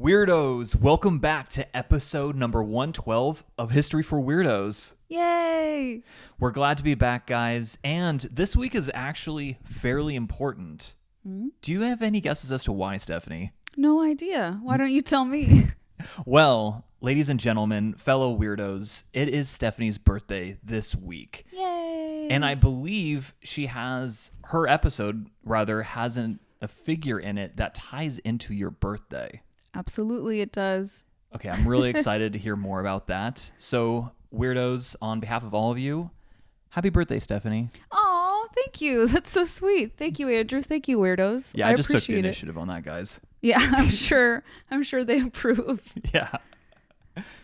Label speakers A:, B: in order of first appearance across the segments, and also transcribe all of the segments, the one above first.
A: Weirdos, welcome back to episode number 112 of History for Weirdos.
B: Yay!
A: We're glad to be back, guys, and this week is actually fairly important. Do you have any guesses as to why, Stephanie?
B: No idea. Why don't you tell me?
A: Well, ladies and gentlemen, fellow weirdos, it is Stephanie's birthday this week.
B: Yay!
A: And I believe her episode has a figure in it that ties into your birthday.
B: Absolutely, it does.
A: Okay, I'm really excited to hear more about that. So, weirdos, on behalf of all of you, happy birthday, Stephanie.
B: Oh, thank you. That's so sweet. Thank you, Andrew. Thank you, weirdos.
A: Yeah, I just took the initiative on that, guys.
B: Yeah, I'm sure they approve.
A: Yeah.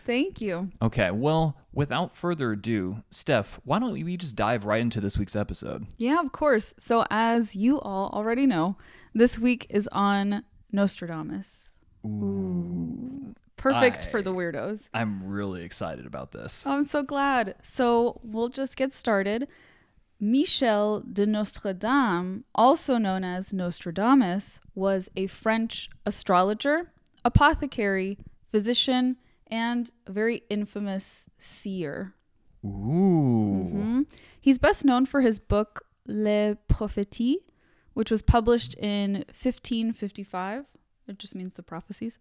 B: Thank you.
A: Okay, well, without further ado, Steph, why don't we just dive right into this week's episode?
B: Yeah, of course. So, as you all already know, this week is on Nostradamus. Ooh. Perfect for the weirdos.
A: I'm really excited about this.
B: Oh, I'm so glad. So we'll just get started. Michel de Nostredame, also known as Nostradamus, was a French astrologer, apothecary, physician, and a very infamous seer.
A: Ooh.
B: Mm-hmm. He's best known for his book Les Prophéties, which was published in 1555. It just means the prophecies.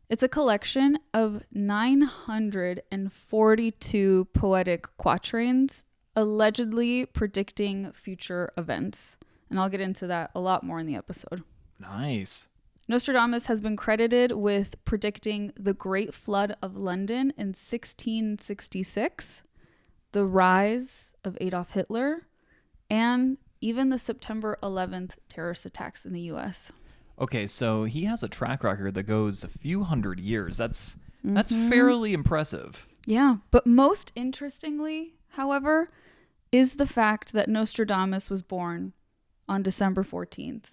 B: It's a collection of 942 poetic quatrains, allegedly predicting future events. And I'll get into that a lot more in the episode.
A: Nice.
B: Nostradamus has been credited with predicting the Great Flood of London in 1666, the rise of Adolf Hitler, and even the September 11th terrorist attacks in the U.S.
A: Okay, so he has a track record that goes a few hundred years. That's fairly impressive.
B: Yeah, but most interestingly, however, is the fact that Nostradamus was born on December 14th,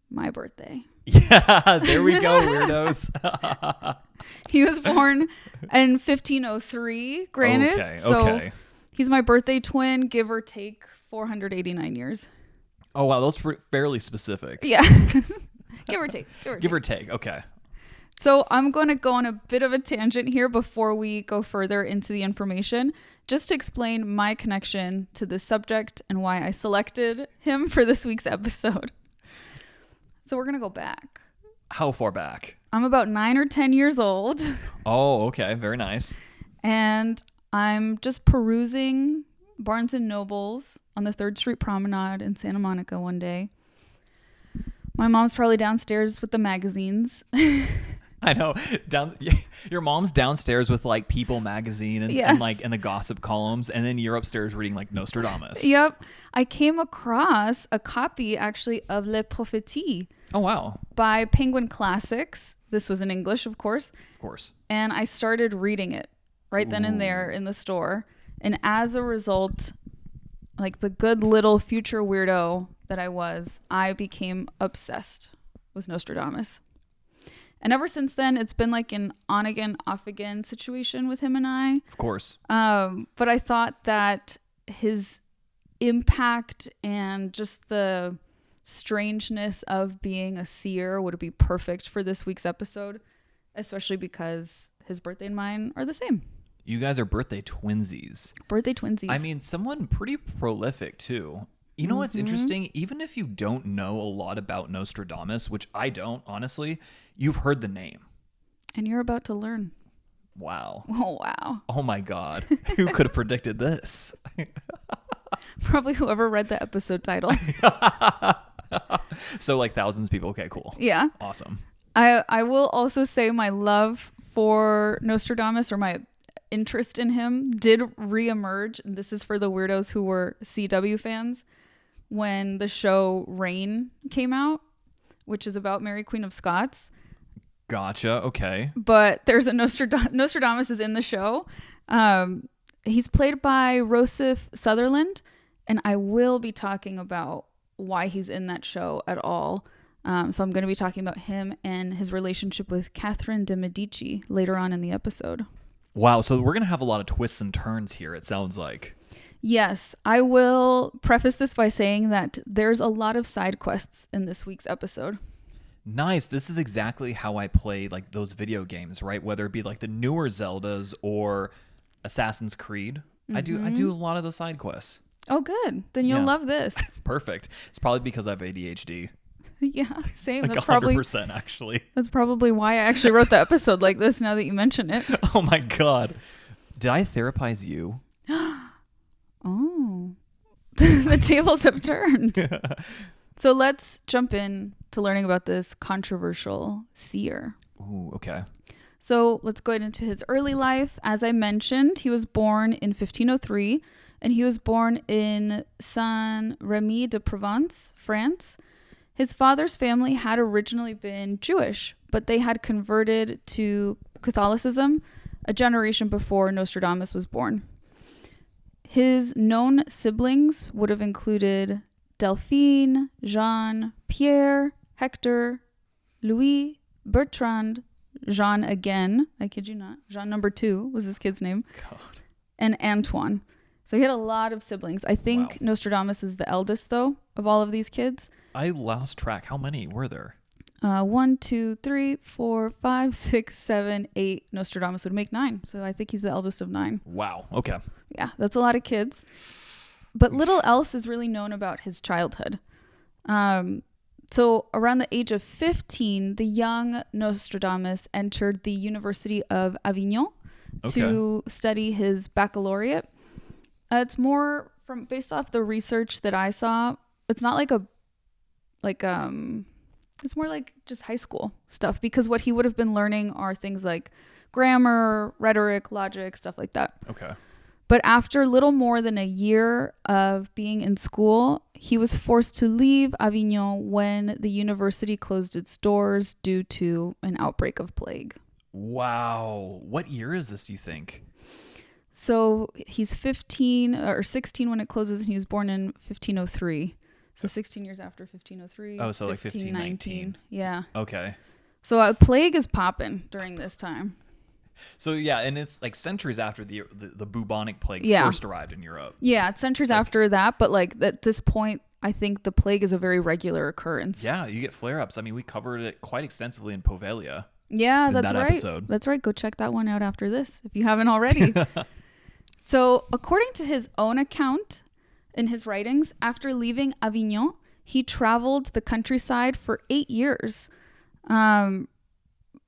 B: my birthday.
A: Yeah, there we go, weirdos.
B: He was born in 1503, granted.
A: Okay.
B: So he's my birthday twin, give or take 489 years.
A: Oh, wow, those are fairly specific.
B: Yeah. Give or take.
A: Give or take. Okay.
B: So I'm going to go on a bit of a tangent here before we go further into the information, just to explain my connection to this subject and why I selected him for this week's episode. So we're going to go back.
A: How far back?
B: I'm about 9 or 10 years old.
A: Oh, okay. Very nice.
B: And I'm just perusing Barnes and Nobles on the 3rd Street Promenade in Santa Monica one day. My mom's probably downstairs with the magazines.
A: I know. Your mom's downstairs with like People magazine and the gossip columns, and then you're upstairs reading like Nostradamus.
B: Yep. I came across a copy actually of Les Prophéties.
A: Oh, wow.
B: By Penguin Classics. This was in English, of course.
A: Of course.
B: And I started reading it right then and there in the store. And as a result, like the good little future weirdo that I became obsessed with Nostradamus. And ever since then, it's been like an on again, off again situation with him and I.
A: Of course.
B: But I thought that his impact and just the strangeness of being a seer would be perfect for this week's episode, especially because his birthday and mine are the same.
A: You guys are birthday twinsies.
B: Birthday twinsies.
A: I mean, someone pretty prolific too. You know what's interesting? Even if you don't know a lot about Nostradamus, which I don't, honestly, you've heard the name.
B: And you're about to learn.
A: Wow.
B: Oh, wow.
A: Oh, my God. Who could have predicted this?
B: Probably whoever read the episode title.
A: So, like thousands of people. Okay, cool.
B: Yeah.
A: Awesome.
B: I will also say my love for Nostradamus, or my interest in him, did reemerge. And this is for the weirdos who were CW fans. When the show Reign came out, which is about Mary Queen of Scots.
A: Gotcha. Okay.
B: But there's a Nostradamus is in the show. He's played by Rossif Sutherland, and I will be talking about why he's in that show at all. So I'm going to be talking about him and his relationship with Catherine de Medici later on in the episode.
A: Wow. So we're going to have a lot of twists and turns here, it sounds like.
B: Yes, I will preface this by saying that there's a lot of side quests in this week's episode.
A: Nice. This is exactly how I play like those video games, right? Whether it be like the newer Zeldas or Assassin's Creed. I do a lot of the side quests.
B: Oh, good. Then you'll
A: Yeah.
B: love this.
A: Perfect. It's probably because I have ADHD.
B: Yeah, same.
A: Like
B: That's
A: 100% actually.
B: That's probably why I actually wrote the episode like this now that you mention it.
A: Oh my God. Did I therapize you?
B: Oh. The tables have turned. So let's jump in to learning about this controversial seer.
A: Ooh, okay.
B: So let's go into his early life. As I mentioned, he was born in 1503, and he was born in Saint-Rémy de Provence, France. His father's family had originally been Jewish, but they had converted to Catholicism a generation before Nostradamus was born. His known siblings would have included Delphine, Jean, Pierre, Hector, Louis, Bertrand, Jean again, I kid you not, Jean number 2 was his kid's name,
A: God.
B: and Antoine. So he had a lot of siblings. I think
A: Wow.
B: Nostradamus is the eldest, though, of all of these kids.
A: I lost track. How many were there?
B: 1, 2, 3, 4, 5, 6, 7, 8. Nostradamus would make 9. So I think he's the eldest of 9.
A: Wow. Okay.
B: Yeah, that's a lot of kids. But little else is really known about his childhood. So around the age of 15, the young Nostradamus entered the University of Avignon to study his baccalaureate. It's more based off the research that I saw. It's not it's more like just high school stuff, because what he would have been learning are things like grammar, rhetoric, logic, stuff like that.
A: Okay.
B: But after little more than a year of being in school, he was forced to leave Avignon when the university closed its doors due to an outbreak of plague.
A: Wow. What year is this, do you think?
B: So he's 15 or 16 when it closes, and he was born in 1503. So 16 years after 1503.
A: Oh, so like 1519.
B: Yeah.
A: Okay.
B: So a plague is popping during this time.
A: So yeah, and it's like centuries after the bubonic plague
B: Yeah.
A: first arrived in Europe.
B: Yeah, it's centuries after that, but like at this point, I think the plague is a very regular occurrence.
A: Yeah, you get flare-ups. I mean, we covered it quite extensively in Povelia.
B: Yeah,
A: in
B: that's
A: that
B: right.
A: episode.
B: That's right. Go check that one out after this if you haven't already. So, according to his own account in his writings, after leaving Avignon, he traveled the countryside for 8 years, starting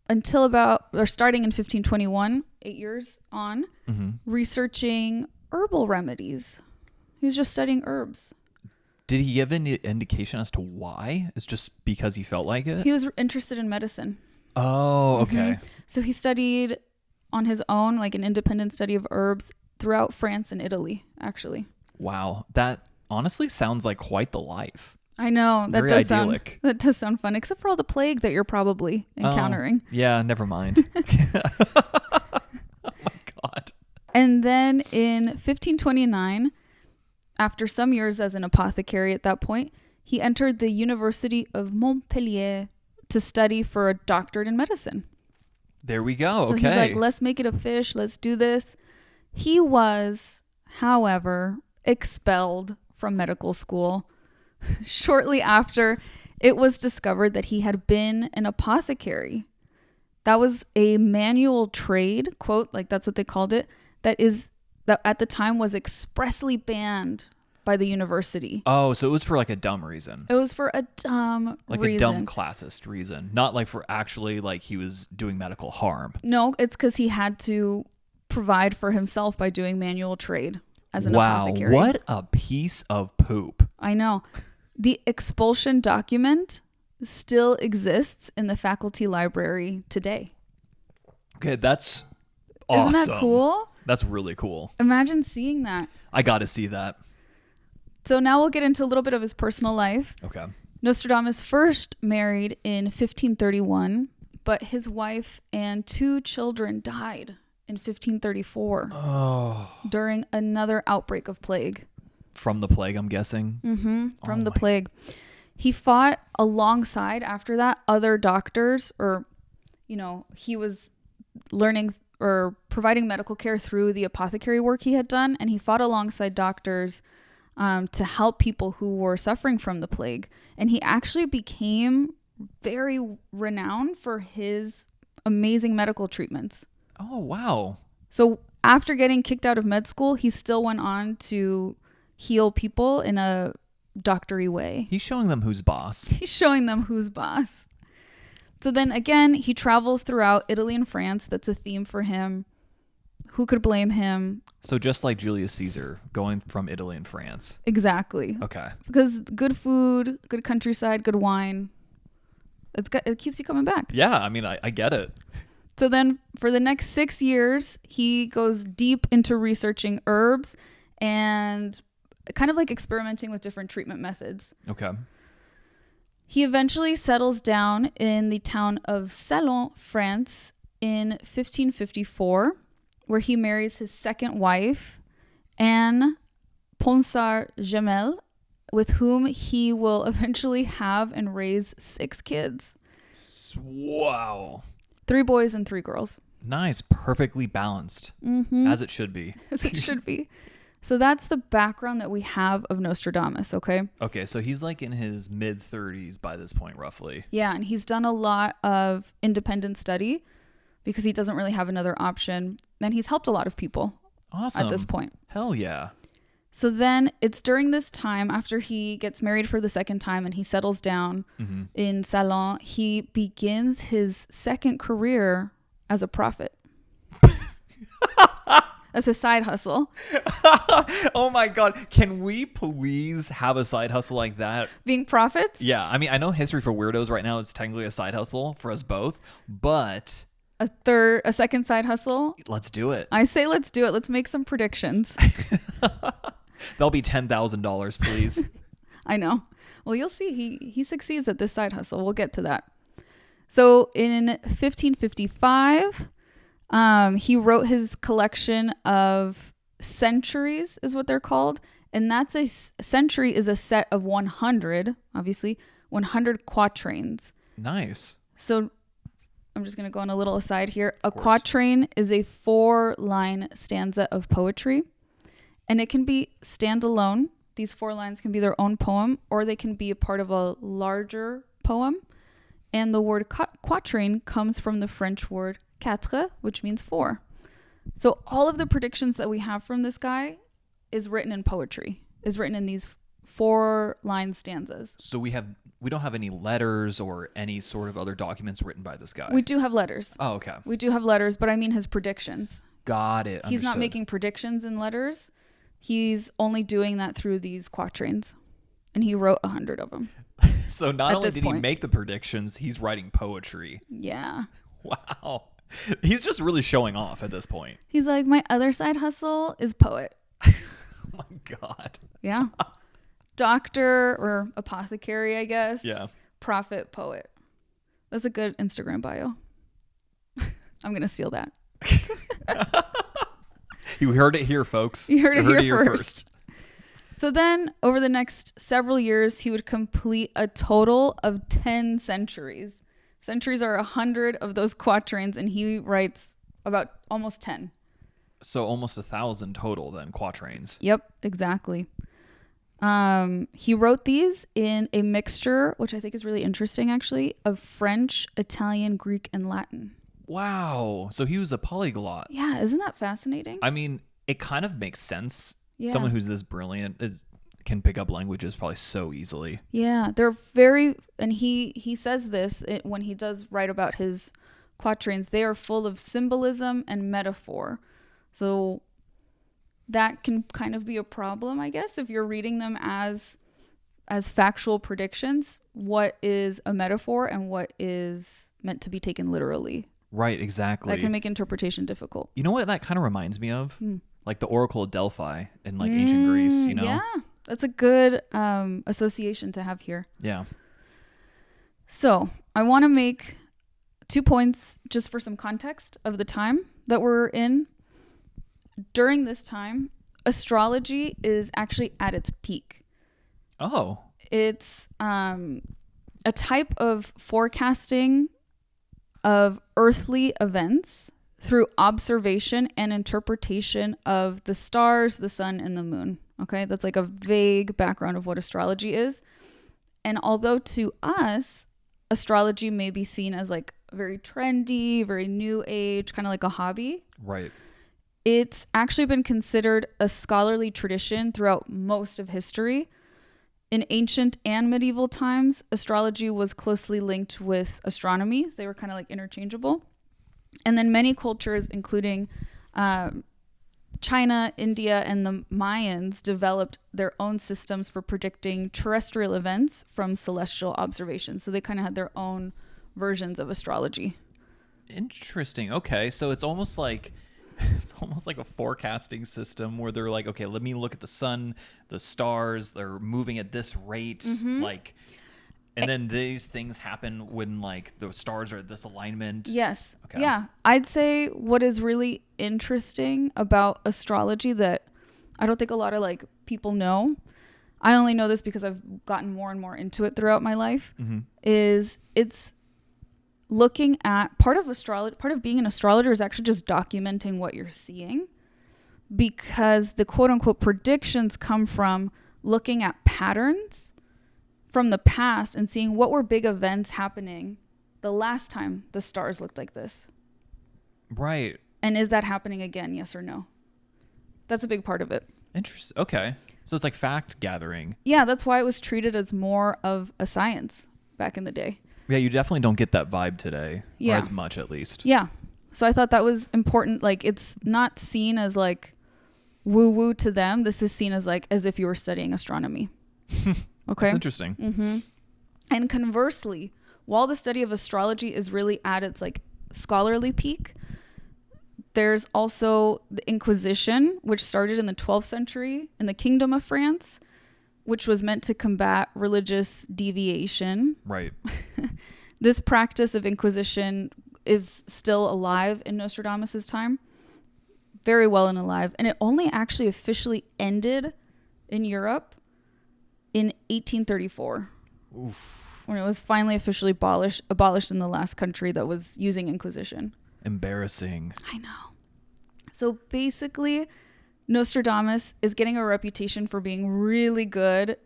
B: in 1521, 8 years on, researching herbal remedies. He was just studying herbs.
A: Did he give any indication as to why? It's just because he felt like it?
B: He was interested in medicine.
A: Oh, okay.
B: So he studied on his own, like an independent study of herbs throughout France and Italy, actually.
A: Wow. That honestly sounds like quite the life.
B: I know.
A: Very idyllic.
B: That does sound fun, except for all the plague that you're probably encountering.
A: Yeah, never mind. Oh my God.
B: And then in 1529, after some years as an apothecary at that point, he entered the University of Montpellier to study for a doctorate in medicine.
A: There we go.
B: So
A: okay.
B: he's like, let's make it a fish. Let's do this. He was, however, expelled from medical school shortly after it was discovered that he had been an apothecary. That was a manual trade, quote, like that's what they called it, that at the time was expressly banned by the university.
A: Oh, so it was for like a dumb reason.
B: It was for a dumb
A: like
B: reason.
A: a dumb classist reason. Not like for actually like he was doing medical harm.
B: No, it's because he had to provide for himself by doing manual trade as an apothecary.
A: Wow, what a piece of poop.
B: I know. The expulsion document still exists in the faculty library today.
A: Okay, that's awesome.
B: Isn't that cool?
A: That's really cool.
B: Imagine seeing that.
A: I got to see that.
B: So now we'll get into a little bit of his personal life.
A: Okay.
B: Nostradamus first married in 1531, but his wife and 2 children died in 1534 during another outbreak of plague.
A: From the plague, I'm guessing?
B: From the plague. He fought alongside, after that, other doctors, or, he was learning or providing medical care through the apothecary work he had done, and he fought alongside doctors to help people who were suffering from the plague. And he actually became very renowned for his amazing medical treatments.
A: Oh, wow.
B: So after getting kicked out of med school, he still went on to heal people in a doctory way.
A: He's showing them who's boss.
B: He's showing them who's boss. So then again, he travels throughout Italy and France. That's a theme for him. Who could blame him?
A: So just like Julius Caesar going from Italy and France.
B: Exactly.
A: Okay.
B: Because good food, good countryside, good wine, it keeps you coming back.
A: Yeah, I mean, I get it.
B: So then for the next 6 years, he goes deep into researching herbs and kind of like experimenting with different treatment methods.
A: Okay.
B: He eventually settles down in the town of Salon, France in 1554, where he marries his second wife, Anne Ponsard-Jamel, with whom he will eventually have and raise 6 kids.
A: Wow.
B: 3 boys and 3 girls.
A: Nice. Perfectly balanced. As it should be.
B: As it should be. So that's the background that we have of Nostradamus, okay?
A: Okay, so he's like in his mid-30s by this point, roughly.
B: Yeah, and he's done a lot of independent study because he doesn't really have another option. And he's helped a lot of people
A: Awesome.
B: at this point.
A: Hell yeah.
B: So then it's during this time, after he gets married for the second time and he settles down in Salon, he begins his second career as a prophet. As a side hustle.
A: Oh my God. Can we please have a side hustle like that?
B: Being prophets?
A: Yeah. I mean, I know History for Weirdos right now is technically a side hustle for us both, but
B: A second side hustle?
A: let's do it.
B: I say let's do it. Let's make some predictions.
A: That'll be $10,000, please.
B: I know. Well, you'll see. He succeeds at this side hustle. We'll get to that. So in 1555, he wrote his collection of centuries, is what they're called. And that's a century is a set of 100, obviously, 100 quatrains.
A: Nice.
B: So I'm just going to go on a little aside here. A quatrain is a 4-line stanza of poetry. And it can be standalone. These 4 lines can be their own poem, or they can be a part of a larger poem. And the word quatrain comes from the French word quatre, which means 4. So all of the predictions that we have from this guy is written in poetry, is written in these 4-line stanzas.
A: So we don't have any letters or any sort of other documents written by this guy.
B: We do have letters.
A: Oh, okay.
B: We do have letters, but I mean his predictions.
A: Got it.
B: He's not
A: Understood.
B: making predictions in letters. He's only doing that through these quatrains. And he wrote 100 of them.
A: So not
B: at
A: only
B: this
A: did he
B: point.
A: make the predictions, he's writing poetry.
B: Yeah.
A: Wow. He's just really showing off at this point.
B: He's like, my other side hustle is poet.
A: Oh my God.
B: Yeah. Doctor or apothecary, I guess.
A: Yeah.
B: Prophet, poet. That's a good Instagram bio. I'm going to steal that.
A: You heard it here, folks.
B: You heard it here first. So then, over the next several years, he would complete a total of 10 centuries. Centuries are 100 of those quatrains, and he writes about almost 10.
A: So almost 1,000 total then, quatrains.
B: Yep, exactly. He wrote these in a mixture, which I think is really interesting, actually, of French, Italian, Greek, and Latin.
A: Wow. So he was a polyglot.
B: Yeah, isn't that fascinating?
A: I mean, it kind of makes sense.
B: Yeah.
A: Someone who's this brilliant can pick up languages probably so easily.
B: Yeah, they're very, and he says this when he does write about his quatrains. They are full of symbolism and metaphor. So that can kind of be a problem, I guess, if you're reading them as factual predictions. What is a metaphor and what is meant to be taken literally?
A: Right, exactly.
B: That can make interpretation difficult.
A: You know what that kind of reminds me of? Like the Oracle of Delphi in like ancient Greece, you know?
B: Yeah, that's a good association to have here.
A: Yeah.
B: So I want to make 2 points just for some context of the time that we're in. During this time, astrology is actually at its peak.
A: Oh.
B: It's a type of forecasting of earthly events through observation and interpretation of the stars, the sun, and the moon. Okay, that's like a vague background of what astrology is. And although to us, astrology may be seen as like very trendy, very new age, kind of like a hobby.
A: Right.
B: It's actually been considered a scholarly tradition throughout most of history. In ancient and medieval times, astrology was closely linked with astronomy. They were kind of like interchangeable. And then many cultures, including China, India, and the Mayans, developed their own systems for predicting terrestrial events from celestial observations. So they kind of had their own versions of astrology.
A: Interesting. Okay, so it's almost like a forecasting system where they're like, okay, let me look at the sun, the stars, they're moving at this rate, like, and then these things happen when like the stars are at this alignment.
B: Yes.
A: Okay.
B: Yeah. I'd say what is really interesting about astrology that I don't think a lot of like people know, I only know this because I've gotten more and more into it throughout my life, is it's looking at part of being an astrologer is actually just documenting what you're seeing, because the quote unquote predictions come from looking at patterns from the past and seeing what were big events happening the last time the stars looked like this.
A: Right.
B: And is that happening again? Yes or no? That's a big part of it.
A: Interesting. Okay. So it's like fact gathering.
B: Yeah, that's why it was treated as more of a science back in the day.
A: Yeah, you definitely don't get that vibe today.
B: Yeah.
A: Or as much, at least.
B: Yeah. So I thought that was important. Like, it's not seen as like woo-woo to them. This is seen as like as if you were studying astronomy. Okay.
A: That's interesting.
B: And conversely, while the study of astrology is really at its like scholarly peak, there's also the Inquisition, which started in the 12th century in the Kingdom of France, which was meant to combat religious deviation.
A: Right.
B: This practice of Inquisition is still alive in Nostradamus' time. Very well and alive. And it only actually officially ended in Europe in 1834.
A: Oof.
B: When it was finally officially abolished in the last country that was using Inquisition.
A: Embarrassing.
B: I know. So basically, Nostradamus is getting a reputation for being really good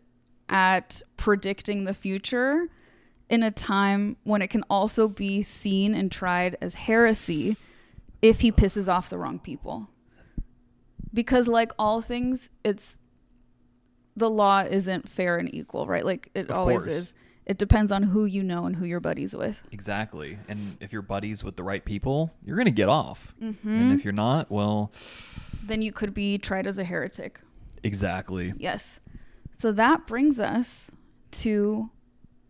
B: at predicting the future in a time when it can also be seen and tried as heresy if he pisses off the wrong people. Because like all things, the law isn't fair and equal, right? Like it always is. It depends on who you know and who you're buddies with.
A: Exactly. And if you're buddies with the right people, you're going to get off. And if you're not, well...
B: then you could be tried as a heretic.
A: Exactly.
B: Yes. So that brings us to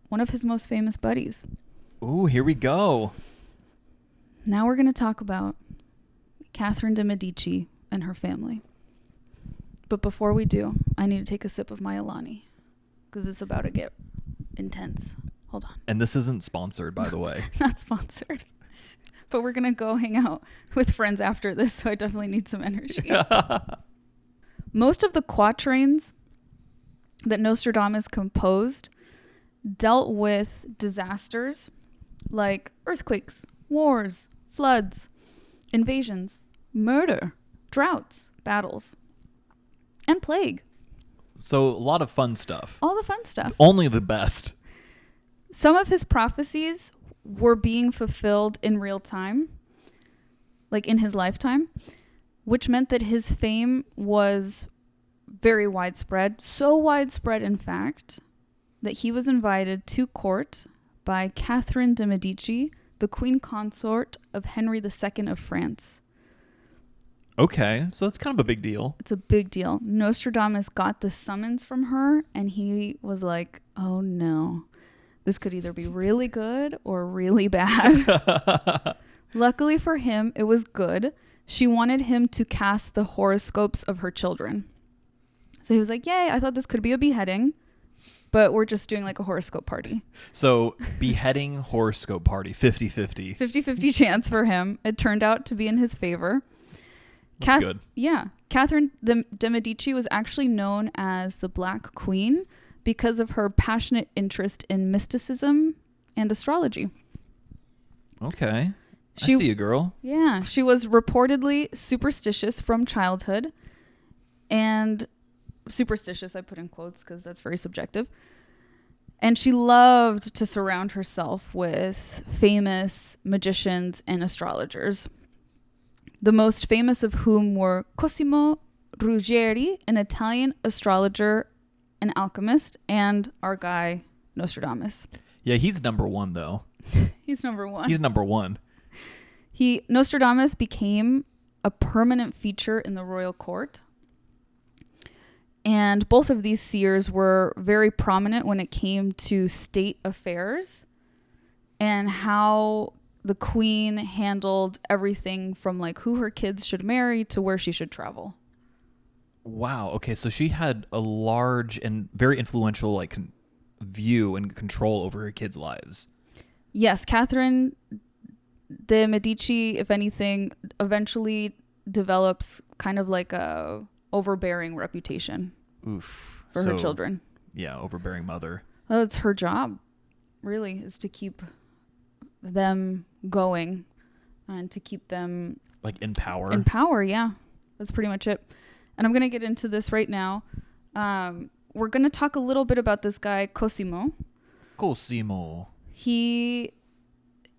B: one of his most famous buddies.
A: Ooh, here we go.
B: Now we're going to talk about Catherine de Medici and her family. But before we do, I need to take a sip of my Alani because it's about to get intense. Hold on.
A: And this isn't sponsored, by the way.
B: Not sponsored. But we're going to go hang out with friends after this, so I definitely need some energy. Most of the quatrains that Nostradamus composed dealt with disasters like earthquakes, wars, floods, invasions, murder, droughts, battles, and plague.
A: So a lot of fun stuff.
B: All the fun stuff.
A: Only the best.
B: Some of his prophecies were being fulfilled in real time, like in his lifetime, which meant that his fame was very widespread. So widespread, in fact, that he was invited to court by Catherine de Medici, the queen consort of Henry II of France.
A: Okay, so that's kind of a big deal.
B: It's a big deal. Nostradamus got the summons from her, and he was like, oh no, this could either be really good or really bad. Luckily for him, it was good. She wanted him to cast the horoscopes of her children. So he was like, yay, I thought this could be a beheading, but we're just doing like a horoscope party.
A: So beheading horoscope party, 50-50.
B: 50-50 chance for him. It turned out to be in his favor.
A: That's good.
B: Yeah. Catherine de Medici was actually known as the Black Queen because of her passionate interest in mysticism and astrology.
A: Okay. I see you, girl.
B: Yeah. She was reportedly superstitious from childhood. And superstitious, I put in quotes because that's very subjective. And she loved to surround herself with famous magicians and astrologers, the most famous of whom were Cosimo Ruggeri, an Italian astrologer and alchemist, and our guy Nostradamus.
A: Yeah, he's number one, though.
B: He's number one.
A: He's number one.
B: Nostradamus became a permanent feature in the royal court. And both of these seers were very prominent when it came to state affairs and how the queen handled everything from like who her kids should marry to where she should travel.
A: Wow. Okay, so she had a large and very influential like view and control over her kids' lives.
B: Yes, Catherine de Medici, if anything, eventually develops kind of like a overbearing reputation.
A: Oof.
B: For her children.
A: Yeah, overbearing mother.
B: Well, it's her job, really, is to keep them going and to keep them
A: like in power.
B: In power, yeah. That's pretty much it. And I'm going to get into this right now. We're going to talk a little bit about this guy, Cosimo.
A: Cosimo.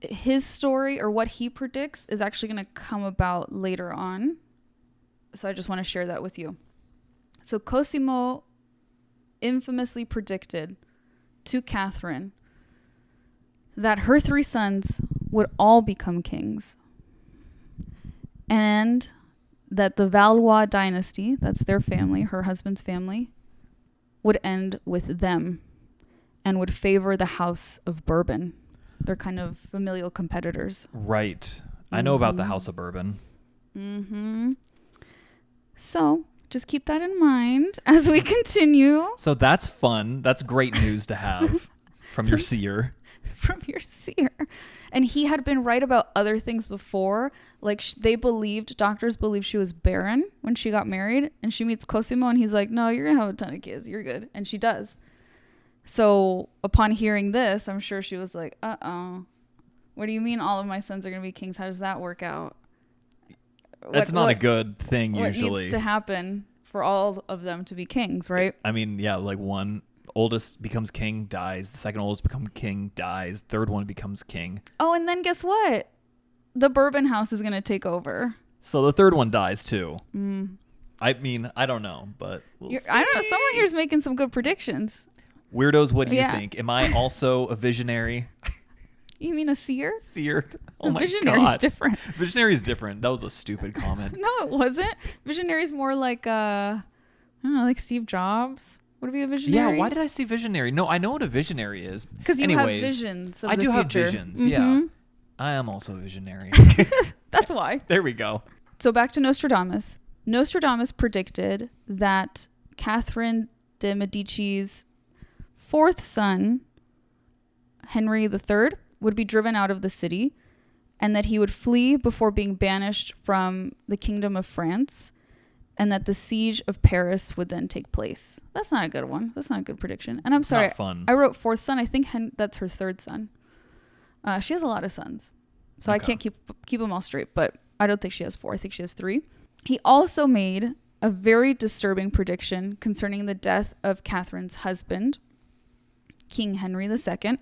B: His story or what he predicts is actually going to come about later on. So I just want to share that with you. So Cosimo infamously predicted to Catherine that her 3 sons would all become kings and that the Valois dynasty, that's their family, her husband's family, would end with them and would favor the House of Bourbon. They're kind of familial competitors.
A: Right. I know about the House of Bourbon.
B: Mm-hmm. So just keep that in mind as we continue.
A: So that's fun. That's great news to have from your seer.
B: From your seer. And he had been right about other things before. Like doctors believed she was barren when she got married. And she meets Cosimo and he's like, no, you're going to have a ton of kids. You're good. And she does. So upon hearing this, I'm sure she was like, uh-oh. What do you mean all of my sons are going to be kings? How does that work out?
A: That's not a good thing usually.
B: What needs to happen for all of them to be kings, right?
A: I mean, yeah, like one oldest becomes king, dies. The second oldest becomes king, dies. Third one becomes king.
B: Oh, and then guess what? The Bourbon house is going to take over.
A: So the third one dies too. I mean, I don't know, but we'll see.
B: I don't know. Someone here's making some good predictions.
A: Weirdos, what do you think? Am I also a visionary?
B: You mean a seer?
A: Seer. Oh my
B: Visionary's
A: God.
B: different.
A: Visionary's different. That was a stupid comment.
B: No, it wasn't. Visionary's more like, I don't know, like Steve Jobs would be a visionary.
A: Yeah, why did I say visionary? No, I know what a visionary is.
B: Because you have visions of
A: I
B: the
A: do
B: future.
A: have visions, yeah. I am also a visionary.
B: That's why.
A: There we go.
B: So back to Nostradamus. Nostradamus predicted that Catherine de Medici's 4th son, Henry III, would be driven out of the city and that he would flee before being banished from the Kingdom of France and that the siege of Paris would then take place. That's not a good one. That's not a good prediction. And I'm sorry,
A: not fun.
B: I wrote 4th son. I think that's her 3rd son. She has a lot of sons. So I can't keep them all straight, but I don't think she has 4. I think she has 3. He also made a very disturbing prediction concerning the death of Catherine's husband, King Henry II,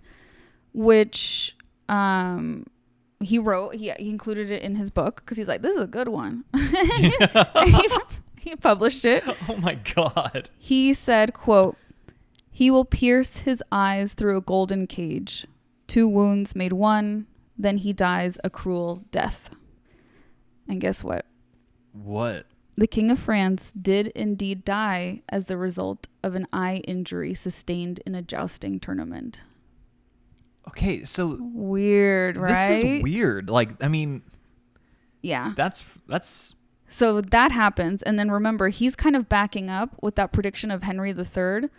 B: which he wrote. He included it in his book because he's like, this is a good one. He published it.
A: Oh my God.
B: He said, quote, he will pierce his eyes through a golden cage. 2 wounds made 1. Then he dies a cruel death. And guess what?
A: What?
B: The King of France did indeed die as the result of an eye injury sustained in a jousting tournament.
A: Okay, so
B: weird, right?
A: This is weird. Like, I mean,
B: yeah.
A: That's
B: So that happens, and then remember, he's kind of backing up with that prediction of Henry III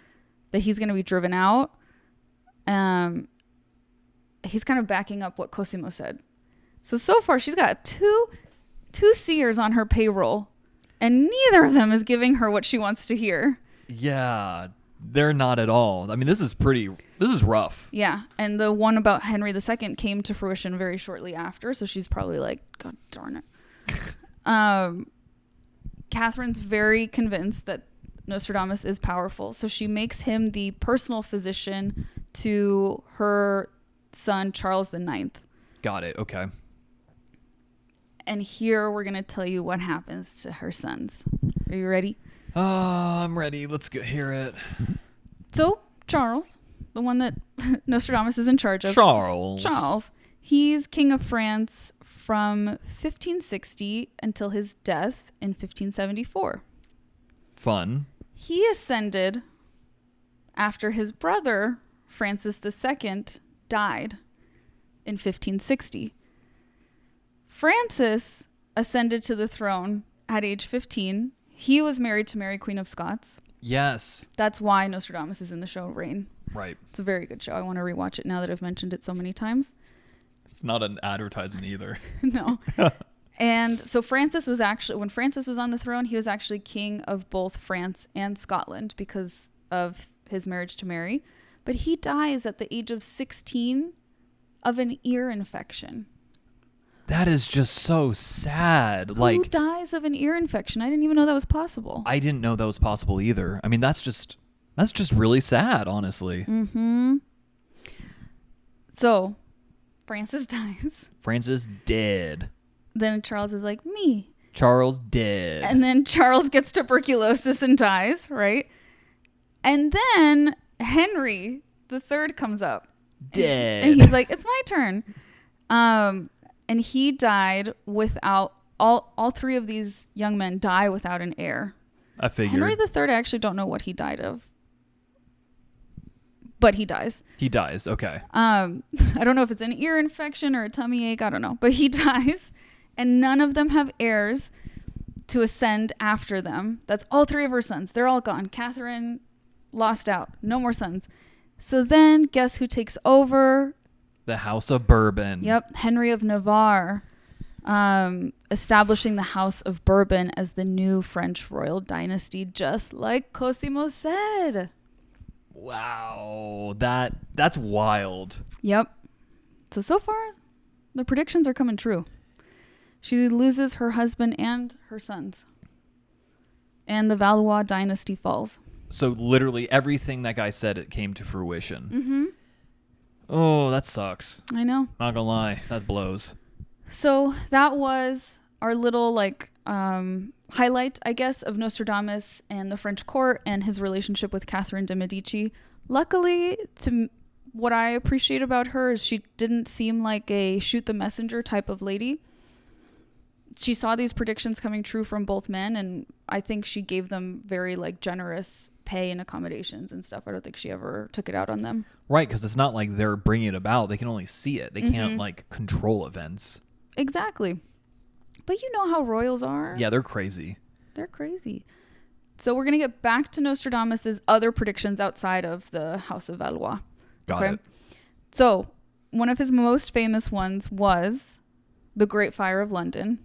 B: that he's going to be driven out. He's kind of backing up what Cosimo said. So far she's got two seers on her payroll, and neither of them is giving her what she wants to hear.
A: Yeah, they're not at all. I mean, this is rough.
B: Yeah, and the one about Henry II came to fruition very shortly after, so she's probably like, God darn it. Catherine's very convinced that Nostradamus is powerful, so she makes him the personal physician to her son, Charles IX.
A: Got it. Okay.
B: And here we're going to tell you what happens to her sons. Are you ready?
A: Oh, I'm ready. Let's go hear it.
B: So, Charles, the one that Nostradamus is in charge of.
A: Charles.
B: He's king of France from 1560 until his death in 1574.
A: Fun.
B: He ascended after his brother, Francis II, died in 1560. Francis ascended to the throne at age 15. He was married to Mary, Queen of Scots.
A: Yes.
B: That's why Nostradamus is in the show Reign.
A: Right.
B: It's a very good show. I want to rewatch it now that I've mentioned it so many times.
A: It's not an advertisement either.
B: No. And so when Francis was on the throne, he was actually king of both France and Scotland because of his marriage to Mary. But he dies at the age of 16 of an ear infection.
A: That is just so sad.
B: Who dies of an ear infection? I didn't even know that was possible.
A: I didn't know that was possible either. I mean, that's just really sad, honestly.
B: Mm-hmm. So, Francis dies.
A: Francis dead.
B: Then Charles is like, me.
A: Charles dead.
B: And then Charles gets tuberculosis and dies, right? And then Henry III comes up.
A: Dead.
B: And he's like, it's my turn. And he died without, all three of these young men die without an heir.
A: I figured.
B: Henry III, I actually don't know what he died of. But he dies.
A: He dies. Okay.
B: I don't know if it's an ear infection or a tummy ache. I don't know. But he dies. And none of them have heirs to ascend after them. That's all three of her sons. They're all gone. Catherine lost out. No more sons. So then guess who takes over?
A: The House of Bourbon.
B: Yep. Henry of Navarre. Establishing the House of Bourbon as the new French royal dynasty, just like Cosimo said.
A: Wow. That's wild.
B: Yep. So far, the predictions are coming true. She loses her husband and her sons. And the Valois dynasty falls.
A: So literally everything that guy said, it came to fruition.
B: Mm-hmm.
A: Oh, that sucks.
B: I know.
A: Not gonna lie. That blows.
B: So that was our little highlight, I guess, of Nostradamus and the French court and his relationship with Catherine de Medici. Luckily, what I appreciate about her is she didn't seem like a shoot the messenger type of lady. She saw these predictions coming true from both men, and I think she gave them very generous pay and accommodations and stuff. I don't think she ever took it out on them.
A: Right, because it's not like they're bringing it about. They can only see it. They can't control events.
B: Exactly. But you know how royals are.
A: Yeah, they're crazy.
B: They're crazy. So we're going to get back to Nostradamus's other predictions outside of the House of Valois.
A: Got it.
B: So one of his most famous ones was the Great Fire of London.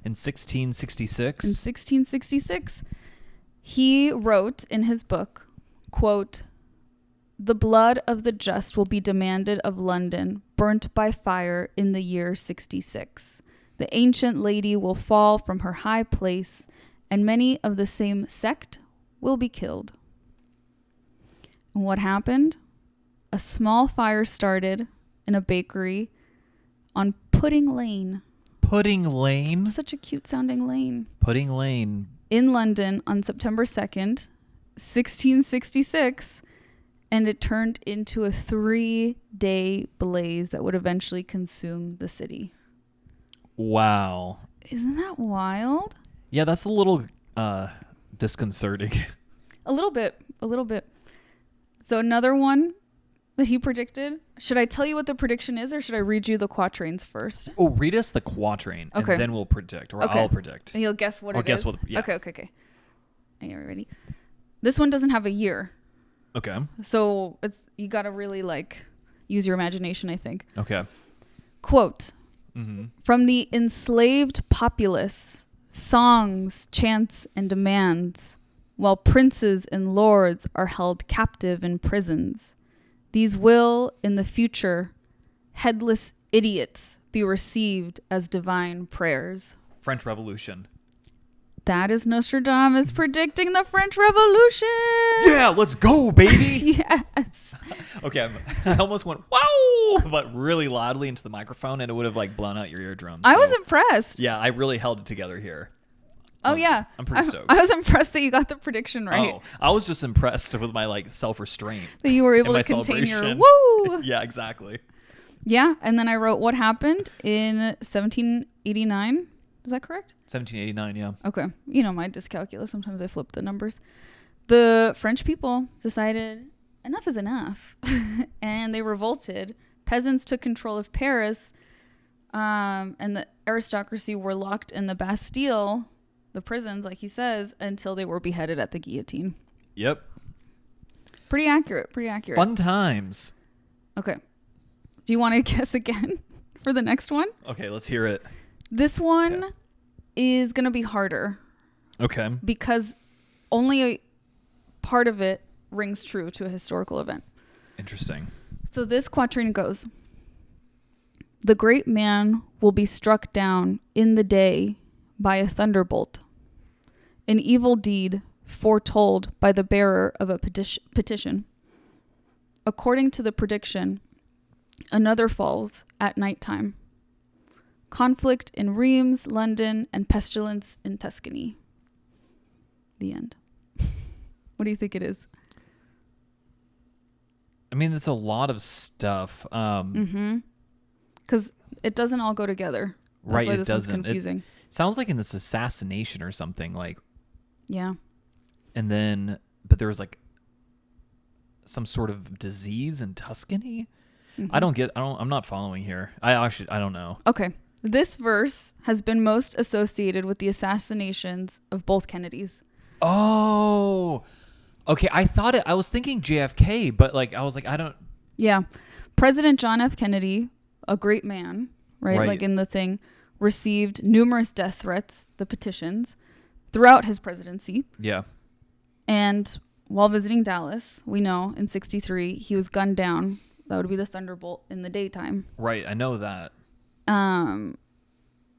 A: In 1666?
B: In 1666. He wrote in his book, quote, "The blood of the just will be demanded of London, burnt by fire in the year 66. The ancient lady will fall from her high place, and many of the same sect will be killed." And what happened? A small fire started in a bakery on Pudding Lane.
A: Pudding Lane?
B: Such a cute sounding lane.
A: Pudding Lane.
B: In London on September 2nd, 1666, and it turned into a 3-day blaze that would eventually consume the city.
A: Wow.
B: Isn't that wild?
A: Yeah, that's a little disconcerting.
B: A little bit. So another one that he predicted. Should I tell you what the prediction is, or should I read you the quatrains first?
A: Oh, read us the quatrain,
B: Okay.
A: and then we'll predict, or
B: Okay.
A: I'll predict.
B: And you'll guess what
A: Or
B: it
A: guess
B: is?
A: what- yeah.
B: Okay. Are you ready? This one doesn't have a year.
A: Okay.
B: So you got to really use your imagination, I think.
A: Okay.
B: Quote,
A: Mm-hmm.
B: "From the enslaved populace, songs, chants, and demands, while princes and lords are held captive in prisons. These will, in the future, headless idiots be received as divine prayers."
A: French Revolution.
B: That is Nostradamus predicting the French Revolution.
A: Yeah, let's go, baby.
B: Yes.
A: Okay, I almost went, wow, but really loudly into the microphone, and it would have like blown out your eardrums.
B: I was impressed.
A: Yeah, I really held it together here.
B: Oh, yeah.
A: I'm pretty stoked.
B: I was impressed that you got the prediction right.
A: Oh, I was just impressed with my like self-restraint.
B: That you were able to contain your woo.
A: Yeah, exactly.
B: Yeah, and then I wrote what happened in 1789. Is that correct?
A: 1789, yeah.
B: Okay. You know my dyscalculia. Sometimes I flip the numbers. The French people decided enough is enough. And they revolted. Peasants took control of Paris. And the aristocracy were locked in the Bastille, the prisons, like he says, until they were beheaded at the guillotine.
A: Yep.
B: Pretty accurate. Pretty accurate.
A: Fun times.
B: Okay. Do you want to guess again for the next one?
A: Okay, let's hear it.
B: This one is going to be harder.
A: Okay.
B: Because only a part of it rings true to a historical event.
A: Interesting.
B: So this quatrain goes, the great man will be struck down in the day by a thunderbolt, an evil deed foretold by the bearer of a petition. According to the prediction, another falls at nighttime. Conflict in Reims, London, and pestilence in Tuscany. The end. What do you think it is?
A: I mean, it's a lot of stuff.
B: Because it doesn't all go together. That's
A: Right,
B: why
A: it
B: this
A: doesn't.
B: one's confusing.
A: It sounds like in this assassination or something, like.
B: Yeah.
A: And then, but there was like some sort of disease in Tuscany. I'm not following here. I don't know.
B: Okay. This verse has been most associated with the assassinations of both Kennedys.
A: Oh, okay. I was thinking JFK, but like, I was like, I don't.
B: Yeah. President John F. Kennedy, a great man, right? Like
A: Right.
B: in the thing, received numerous death threats, the petitions, throughout his presidency.
A: Yeah.
B: And while visiting Dallas, we know in 1963, he was gunned down. That would be the thunderbolt in the daytime.
A: Right. I know that.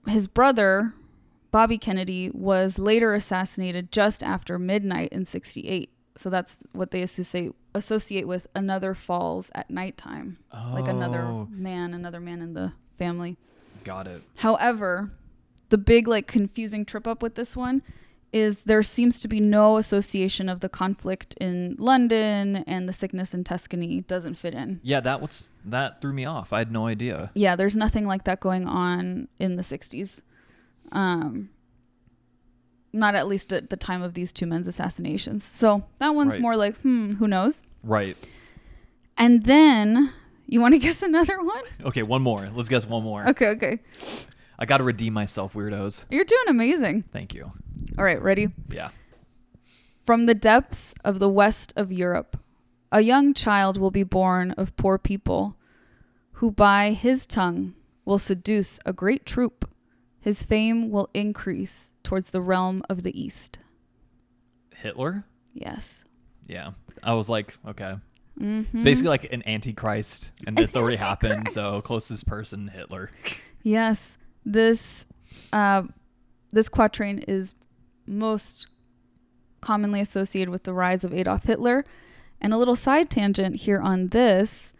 B: His brother, Bobby Kennedy, was later assassinated just after midnight in 1968. So that's what they associate with another falls at nighttime.
A: Oh.
B: Like another man in the family.
A: Got it.
B: However, the big like confusing trip up with this one is there seems to be no association of the conflict in London and the sickness in Tuscany doesn't fit in.
A: Yeah, that threw me off. I had no idea.
B: Yeah, there's nothing like that going on in the 60s. Not at least at the time of these two men's assassinations. So that one's
A: Right.
B: more like, who knows?
A: Right.
B: And then, you want to guess another one?
A: Okay, one more. Let's guess one more.
B: Okay.
A: I got to redeem myself, weirdos.
B: You're doing amazing.
A: Thank you.
B: All right, ready?
A: Yeah.
B: From the depths of the west of Europe, a young child will be born of poor people, who by his tongue will seduce a great troop. His fame will increase towards the realm of the East.
A: Hitler?
B: Yes.
A: Yeah. I was like, okay.
B: Mm-hmm.
A: It's basically like an antichrist, and it's already happened.
B: Antichrist.
A: So closest person, Hitler.
B: Yes. This quatrain is most commonly associated with the rise of Adolf Hitler. And a little side tangent here on this,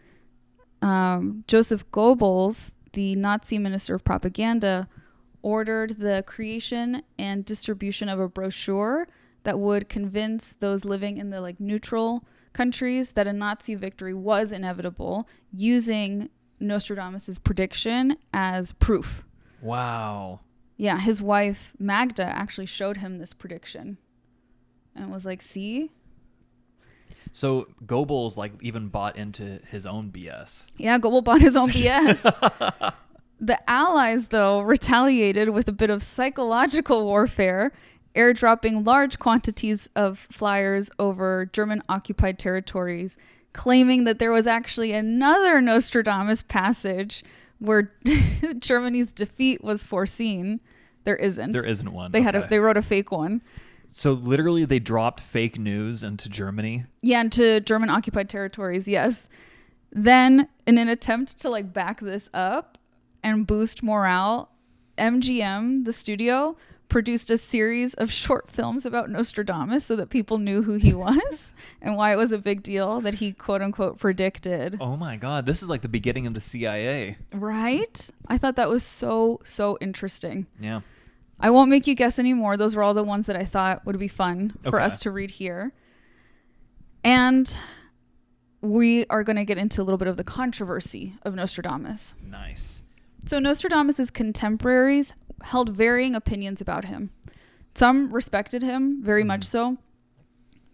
B: Joseph Goebbels, the Nazi minister of propaganda, ordered the creation and distribution of a brochure that would convince those living in the like neutral countries that a Nazi victory was inevitable, using Nostradamus's prediction as proof.
A: Wow.
B: Yeah, his wife Magda actually showed him this prediction and was like, see?
A: So Goebbels like even bought into his own BS.
B: Yeah, Goebbels bought his own BS. The Allies, though, retaliated with a bit of psychological warfare, airdropping large quantities of flyers over German-occupied territories, claiming that there was actually another Nostradamus passage where Germany's defeat was foreseen. There isn't.
A: There isn't one.
B: They wrote a fake one.
A: So literally they dropped fake news into Germany.
B: Yeah, into German-occupied territories, yes. Then, in an attempt to like back this up and boost morale, MGM, the studio, produced a series of short films about Nostradamus so that people knew who he was and why it was a big deal that he quote unquote predicted.
A: Oh my God. This is like the beginning of the CIA.
B: Right? I thought that was so interesting.
A: Yeah.
B: I won't make you guess anymore. Those were all the ones that I thought would be fun for us to read here. And we are going to get into a little bit of the controversy of Nostradamus.
A: Nice.
B: So Nostradamus' contemporaries held varying opinions about him. Some respected him very much so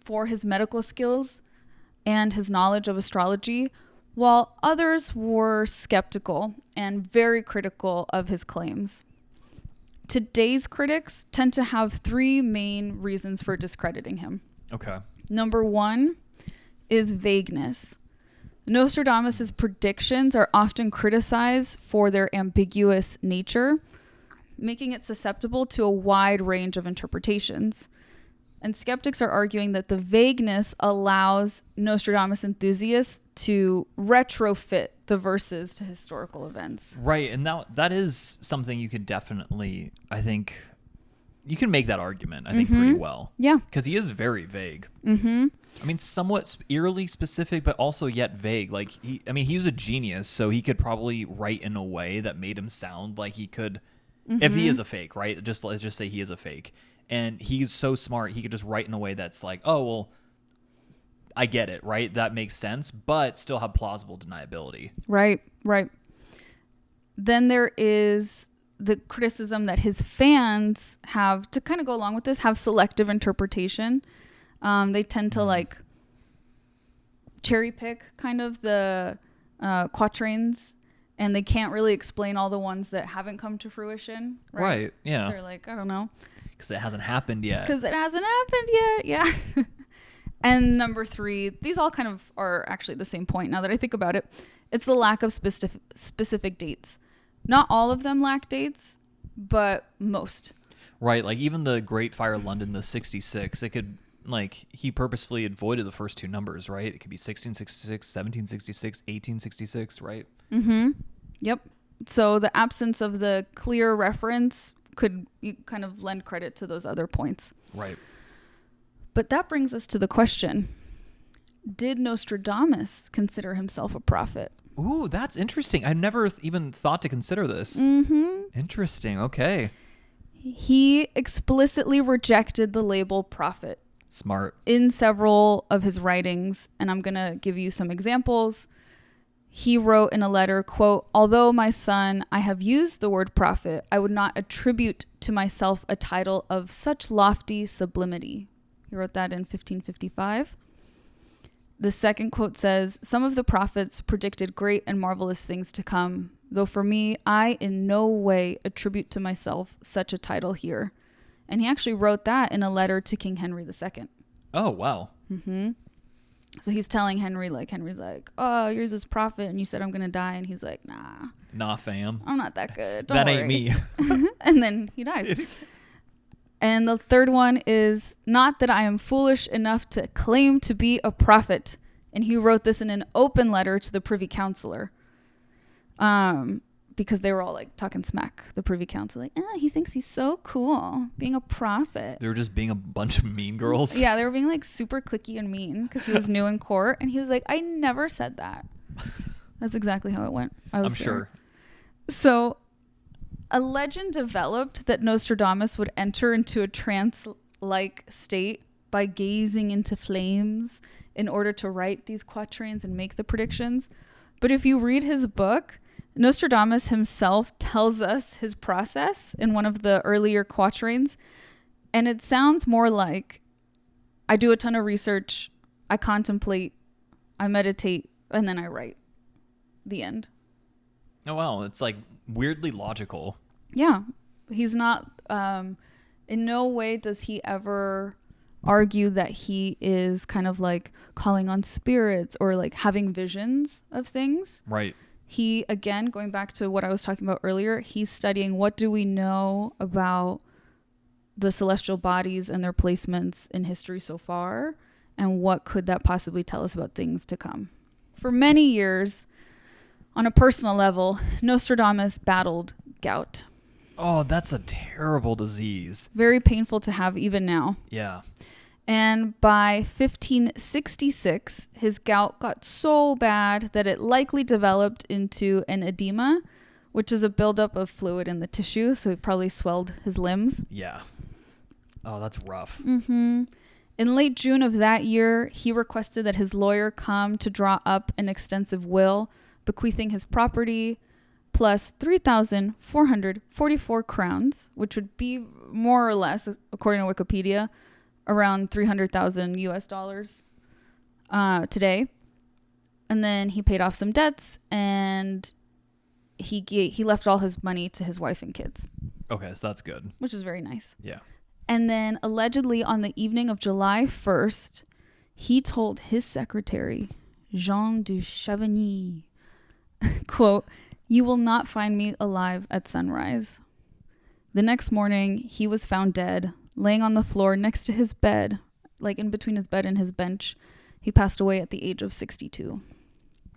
B: for his medical skills and his knowledge of astrology, while others were skeptical and very critical of his claims. Today's critics tend to have three main reasons for discrediting him.
A: Okay.
B: Number one is vagueness. Nostradamus' predictions are often criticized for their ambiguous nature, making it susceptible to a wide range of interpretations. And skeptics are arguing that the vagueness allows Nostradamus enthusiasts to retrofit the verses to historical events.
A: Right. And that is something you could definitely, I think, you can make that argument, I think, pretty well.
B: Yeah.
A: Because he is very vague.
B: Mm-hmm.
A: I mean, somewhat eerily specific, but also yet vague. Like, he was a genius, so he could probably write in a way that made him sound like he could, if he is a fake, right? Let's just say he is a fake. And he's so smart, he could just write in a way that's like, oh, well, I get it, right? That makes sense, but still have plausible deniability.
B: Right. Then there is the criticism that his fans have, to kind of go along with this, have selective interpretation. They tend to like cherry pick kind of the quatrains, and they can't really explain all the ones that haven't come to fruition.
A: Right. Yeah.
B: They're like, I don't know.
A: Because it hasn't happened yet.
B: Yeah. And number three, these all kind of are actually the same point now that I think about it. It's the lack of specific dates. Not all of them lack dates, but most.
A: Right. Like even the Great Fire London, the 66, it could, like, he purposefully avoided the first two numbers, right? It could be 1666, 1766, 1866, right?
B: Mm-hmm. Yep. So the absence of the clear reference could kind of lend credit to those other points.
A: Right.
B: But that brings us to the question, did Nostradamus consider himself a prophet?
A: Ooh, that's interesting. I never even thought to consider this.
B: Mm-hmm.
A: Interesting. Okay.
B: He explicitly rejected the label prophet.
A: Smart.
B: In several of his writings, and I'm going to give you some examples. He wrote in a letter, quote, "Although, my son, I have used the word prophet, I would not attribute to myself a title of such lofty sublimity." He wrote that in 1555. The second quote says, "Some of the prophets predicted great and marvelous things to come, though for me, I in no way attribute to myself such a title here." And he actually wrote that in a letter to King Henry II.
A: Oh, wow.
B: Mm-hmm. So he's telling Henry, like, Henry's like, "Oh, you're this prophet and you said I'm going to die." And he's like, "Nah,
A: fam.
B: I'm not that good. Don't
A: That
B: worry."
A: ain't me.
B: And then he dies. And the third one is, "Not that I am foolish enough to claim to be a prophet." And he wrote this in an open letter to the Privy Councillor. Because they were all like talking smack, the Privy Council, like, he thinks he's so cool being a prophet.
A: They were just being a bunch of mean girls.
B: Yeah, they were being like super cliquey and mean because he was new in court. And he was like, "I never said that." That's exactly how it went. I'm
A: sure.
B: So a legend developed that Nostradamus would enter into a trance-like state by gazing into flames in order to write these quatrains and make the predictions. But if you read his book, Nostradamus himself tells us his process in one of the earlier quatrains, and it sounds more like, I do a ton of research, I contemplate, I meditate, and then I write. The end.
A: Oh, wow. It's like weirdly logical.
B: Yeah. He's not, in no way does he ever argue that he is kind of like calling on spirits or like having visions of things.
A: Right.
B: He, again, going back to what I was talking about earlier, he's studying what do we know about the celestial bodies and their placements in history so far, and what could that possibly tell us about things to come. For many years, on a personal level, Nostradamus battled gout.
A: Oh, that's a terrible disease.
B: Very painful to have even now.
A: Yeah.
B: And by 1566, his gout got so bad that it likely developed into an edema, which is a buildup of fluid in the tissue. So it probably swelled his limbs.
A: Yeah. Oh, that's rough.
B: Mm-hmm. In late June of that year, he requested that his lawyer come to draw up an extensive will, bequeathing his property plus 3,444 crowns, which would be more or less, according to Wikipedia, around 300,000 US dollars today. And then he paid off some debts, and he left all his money to his wife and kids.
A: Okay, so that's good.
B: Which is very nice.
A: Yeah.
B: And then allegedly on the evening of July 1st, he told his secretary, Jean de Chavigny, quote, "You will not find me alive at sunrise." The next morning, he was found dead, laying on the floor next to his bed, like in between his bed and his bench. He passed away at the age of 62.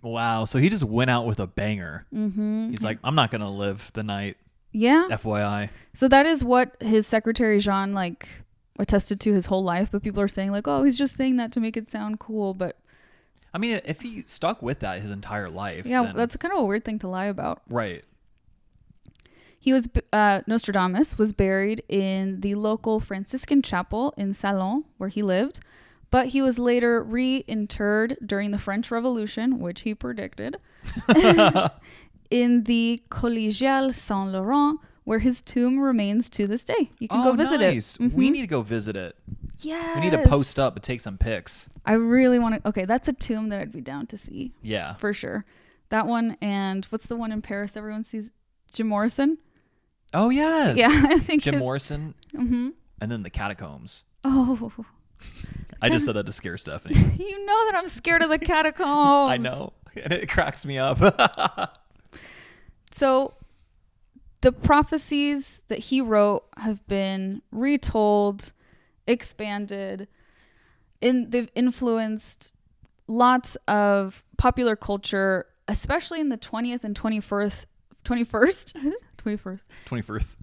A: Wow. So he just went out with a banger.
B: Mm-hmm.
A: He's like, I'm not going to live the night.
B: Yeah.
A: FYI.
B: So that is what his secretary Jean like attested to his whole life. But people are saying like, oh, he's just saying that to make it sound cool. But
A: I mean, if he stuck with that his entire life.
B: Yeah,
A: then...
B: that's kind of a weird thing to lie about.
A: Right.
B: He was Nostradamus was buried in the local Franciscan chapel in Salon, where he lived, but he was later reinterred during the French Revolution, which he predicted, in the Collégiale Saint Laurent, where his tomb remains to this day. You can go visit it. Mm-hmm.
A: We need to go visit it.
B: Yes.
A: We need to post up and take some pics.
B: I really want to. Okay, that's a tomb that I'd be down to see.
A: Yeah.
B: For sure. That one, and what's the one in Paris everyone sees? Jim Morrison?
A: Oh, yes.
B: Yeah, I think
A: Jim Morrison.
B: Mm-hmm.
A: And then the catacombs.
B: Oh.
A: I just said that to scare Stephanie.
B: You know that I'm scared of the catacombs.
A: I know. And it cracks me up.
B: So the prophecies that he wrote have been retold, expanded, they've influenced lots of popular culture, especially in the 20th and 21st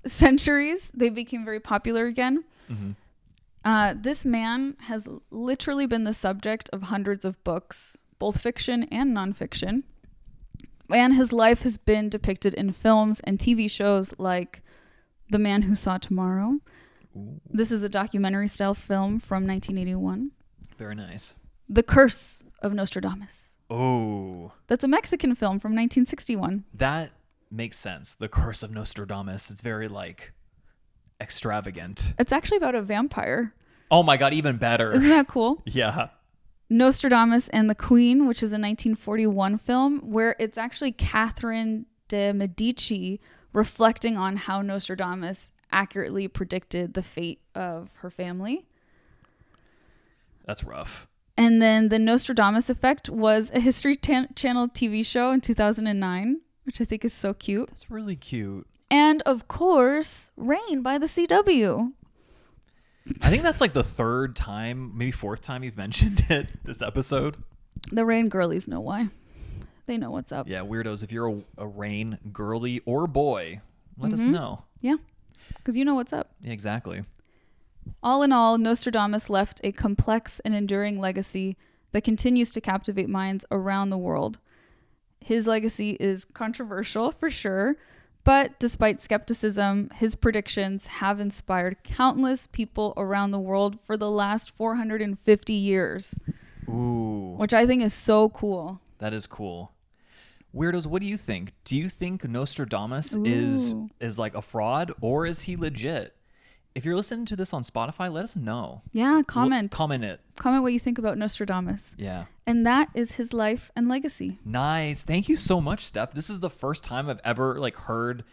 B: centuries. They became very popular again. Mm-hmm. This man has literally been the subject of hundreds of books, both fiction and nonfiction. And his life has been depicted in films and TV shows like The Man Who Saw Tomorrow. Ooh. This is a documentary style film from 1981.
A: Very nice.
B: The Curse of Nostradamus.
A: Oh.
B: That's a Mexican film from 1961.
A: That makes sense. The Curse of Nostradamus. It's very like extravagant.
B: It's actually about a vampire.
A: Oh my God, even better.
B: Isn't that cool?
A: Yeah.
B: Nostradamus and the Queen, which is a 1941 film where it's actually Catherine de Medici reflecting on how Nostradamus accurately predicted the fate of her family.
A: That's rough.
B: And then the Nostradamus Effect was a History Channel TV show in 2009, which I think is so cute.
A: That's really cute.
B: And of course, Rain by the CW.
A: I think that's like the third time, maybe fourth time you've mentioned it this episode.
B: The Rain girlies know why. They know what's up.
A: Yeah, weirdos, if you're a Rain girly or boy, let us know.
B: Yeah, because you know what's up.
A: Yeah, exactly.
B: All in all, Nostradamus left a complex and enduring legacy that continues to captivate minds around the world. His legacy is controversial for sure, but despite skepticism, his predictions have inspired countless people around the world for the last 450 years.
A: Ooh.
B: Which I think is so cool.
A: That is cool. Weirdos, what do you think? Do you think Nostradamus is like a fraud, or is he legit? If you're listening to this on Spotify, let us know.
B: Yeah, comment.
A: Comment it.
B: Comment what you think about Nostradamus.
A: Yeah.
B: And that is his life and legacy.
A: Nice. Thank you so much, Steph. This is the first time I've ever heard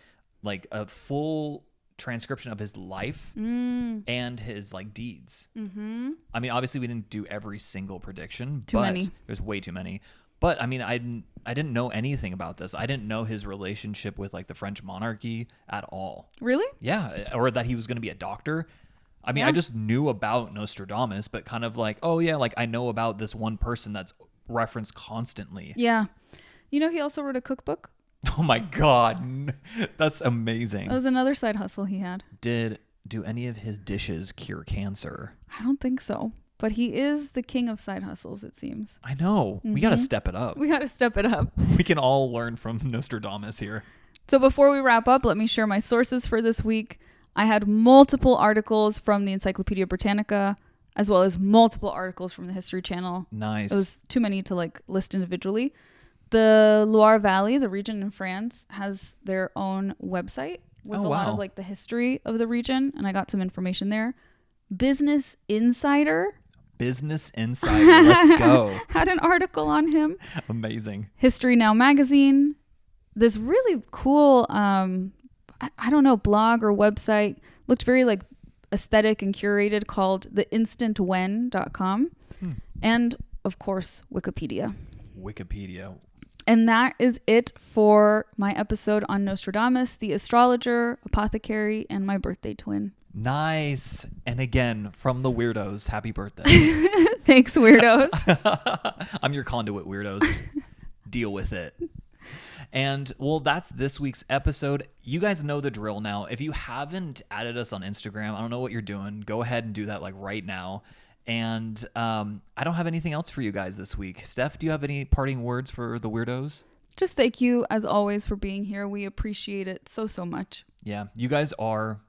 A: a full transcription of his life and his deeds. Mm-hmm. I mean, obviously we didn't do every single prediction.
B: Too many.
A: There's way too many. But I mean, I didn't know anything about this. I didn't know his relationship with the French monarchy at all.
B: Really?
A: Yeah. Or that he was going to be a doctor. I mean, I just knew about Nostradamus, but kind of I know about this one person that's referenced constantly.
B: Yeah. You know, he also wrote a cookbook.
A: Oh my God. That's amazing.
B: That was another side hustle he had.
A: Do any of his dishes cure cancer?
B: I don't think so. But he is the king of side hustles, it seems.
A: I know. We got to step it up.
B: We got to step it up.
A: We can all learn from Nostradamus here.
B: So before we wrap up, let me share my sources for this week. I had multiple articles from the Encyclopedia Britannica, as well as multiple articles from the History Channel.
A: Nice.
B: It was too many to like list individually. The Loire Valley, the region in France, has their own website with a lot of like the history of the region, and I got some information there. Business Insider.
A: Let's go.
B: Had an article on him.
A: Amazing.
B: History Now magazine. This really cool, I don't know, blog or website. Looked very like aesthetic and curated, called theinstantwhen.com. And of course, Wikipedia. And that is it for my episode on Nostradamus, the astrologer, apothecary, and my birthday twin.
A: Nice. And again, from the Weirdos, happy birthday.
B: Thanks, Weirdos.
A: I'm your conduit, Weirdos. Just deal with it. And well, that's this week's episode. You guys know the drill now. If you haven't added us on Instagram, I don't know what you're doing. Go ahead and do that like right now. And I don't have anything else for you guys this week. Steph, do you have any parting words for the Weirdos?
B: Just thank you, as always, for being here. We appreciate it so much.
A: Yeah, you guys are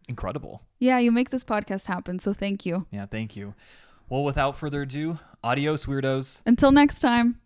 A: incredible.
B: Yeah, you make this podcast happen, so thank you.
A: Yeah, thank you. Well, without further ado, adios, Weirdos.
B: Until next time.